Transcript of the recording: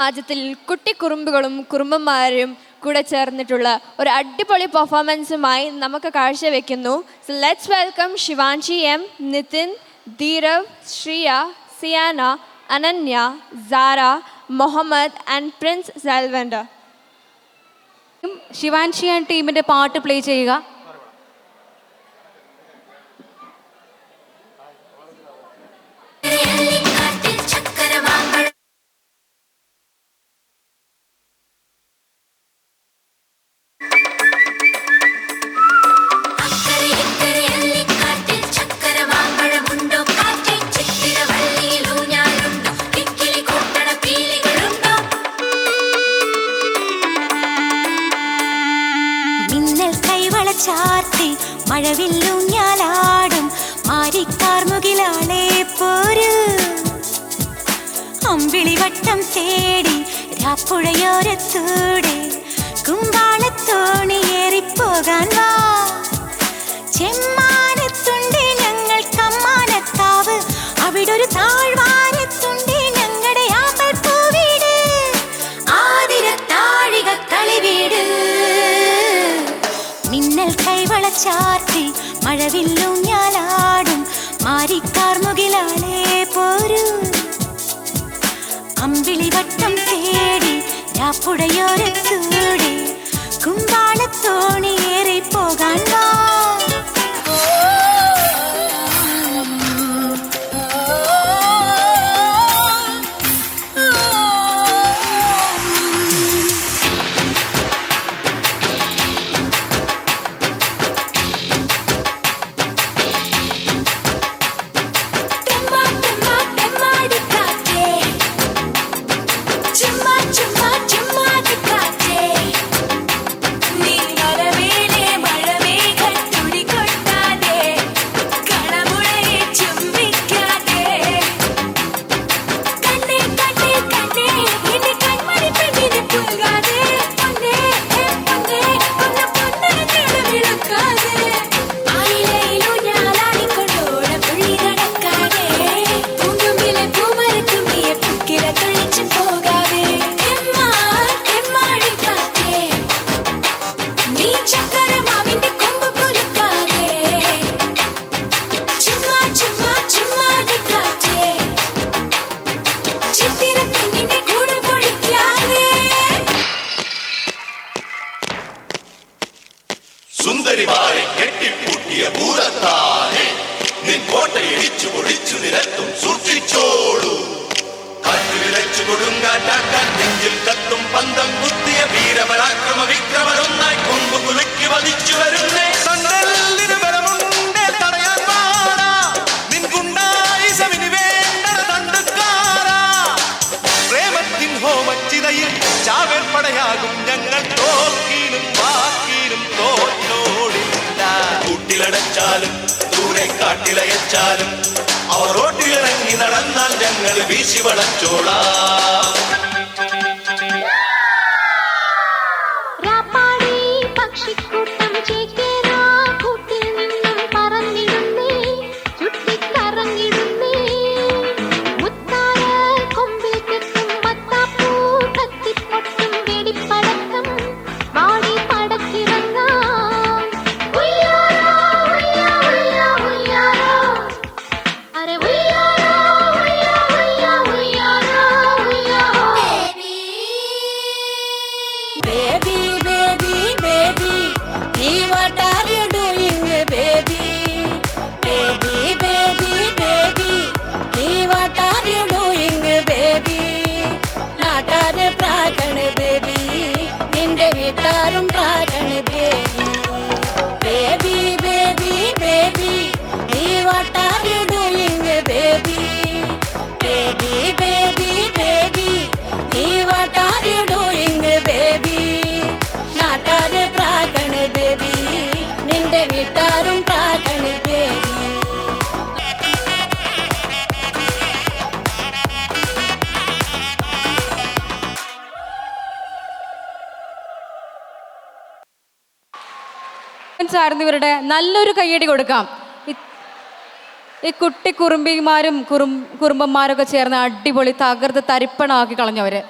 രാജ്യത്തിൽ കുട്ടിക്കുറുമ്പുകളും കുറുമ്പന്മാരും കൂടെ ചേർന്നിട്ടുള്ള ഒരു അടിപൊളി പെർഫോമൻസുമായി നമുക്ക് കാഴ്ചവെക്കുന്നു. So let's welcome Shivanshi M, Nithin, Dheerav, Shriya, Siyana, Ananya, Sara, Muhammad and Prince Salvander. Shivanshi and ടീമിന്റെ പാട്ട് പ്ലേ ചെയ്യുക. ചാർത്തി മഴവില്ലൂഞ്ഞാലാടും മാരിക്കാർമുകിലാളെ പോര് അമ്പിളിവട്ടം തേടി രാപ്പുഴയോരത്തൂടെ കുമ്പാളത്തോണിയേറിപ്പോകാൻ വാ. ചെമ്മാനത്തുണ്ട് ഞങ്ങൾ കമ്മാനത്താവ്, അവിടൊരു താഴ്വാരത്തുണ്ട് ഞങ്ങളുടെ ആമ്പൽ പൂവീട്, ആതിരത്താഴിക കളിവീട്. മിന്നൽ കൈവളച്ചാർത്തി മഴവില്ലൂഞ്ഞാലാടും മാരിക്കാർമുകിലാളെ പോരു അമ്പിളിവട്ടം തേടി രാപ്പുഴയോരത്തൂടെ കുമ്പാളത്തോണിയേറി പോകാൻ വാ. സുന്ദരിമാരെ കെട്ടിപ്പൂട്ടിയ ഭൂതത്താനെ നിൻ കോട്ടയിടിച്ചു പൊടിച്ചു നിരത്തും സൂക്ഷിച്ചോളൂ. കാറ്റുവിളച്ചു കൊടുങ്കാറ്റാക്കാൻ നെഞ്ചിൽ കത്തും പന്തം കുത്തിയ വീരപരാക്രമ വിക്രമരൊന്നായി കൊമ്പ് കുലുക്കി വധിച്ചു വരുന്നേ. സണ്ടലിന് ബലമുണ്ടേ തടയാൻ പാടാ, നിൻ ഗുണ്ടായിസമിന് വേണ്ട തണ്ടുകാരാ. പ്രേമത്തിൻ ഹോമച്ചിതയിൽ ചാവേർപ്പടയാകും ഞങ്ങൾ, തോക്കിലും വാക്കിലും തോറ്റോടില്ല. കൂട്ടിലടച്ചാലും ദൂരെ കാട്ടിലയച്ചാലും അവർ റോട്ടിലിറങ്ങി നടന്നാൽ ഞങ്ങൾ വീശി വളച്ചോളാം. പക്ഷിക്കൂട്ടം ചേക്കേറാ കൂട്ടിൽ നിന്നും പറന്നിടുന്നേ, ചുറ്റിക്കറങ്ങിടുന്നേ. മുത്താര കൊമ്പിൽ കെട്ടും മത്താപ്പൂ കത്തിപ്പൊട്ടും വെടിപ്പടക്കം വാടി പടക്കിറങ്ങാം. ഉയ്യാരോ ഉയ്യാ ഉയ്യാ ഉയ്യാരോ, അരെ ഉയ്യാരോ ഉയ്യാ ഉയ്യാ ഉയ്യാരോ ഉയ്യാരോ. Baby, baby, baby, what are you doing, baby? Baby, baby, baby, what are you doing, baby? നാട്ടാരെ പ്രാകണ baby, നിന്റെ വീട്ടാരും പ്രാകണ baby. Baby, baby, baby, what are you doing, baby? Baby, baby, baby, what are you doing, baby? നാട്ടാരെ പ്രാകണ baby, നിന്റെ വീട്ടാരും പ്രാകണ baby. ഇവരുടെ നല്ലൊരു കയ്യടി കൊടുക്കാം. ഈ കുട്ടി കുറുമ്പിമാരും കുറുമ്പന്മാരൊക്കെ ചേർന്ന് അടിപൊളി തകർത്ത് തരിപ്പണമാക്കി കളഞ്ഞവര്.